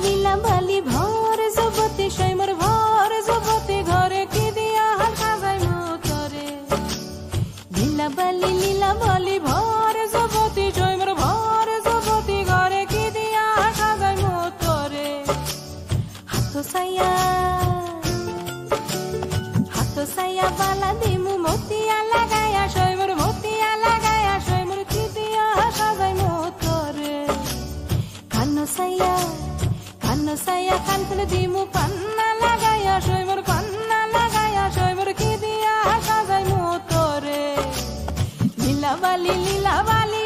লীলা বালি ভর জগতে সৈমর ভর জগতে ঘরে কি দিয়া সাজাই মতরে লীলা বালি ভর জগতে সৈমর ভর জগতে ঘরে কি দিয়া সাজাই মতরে হাত সাইয়া বালা দিমু মতিয়া লাগায়া সৈমর মতিয়া লাগায়া সৈমর কি দিয়া সাজাই মতরে কানো সাইয়া কান তুলে দিমু পান্না লাগায়া সৈমর পান্না লাগায়া সৈমর কি দিয়া সাজাই মতরে লীলা বালি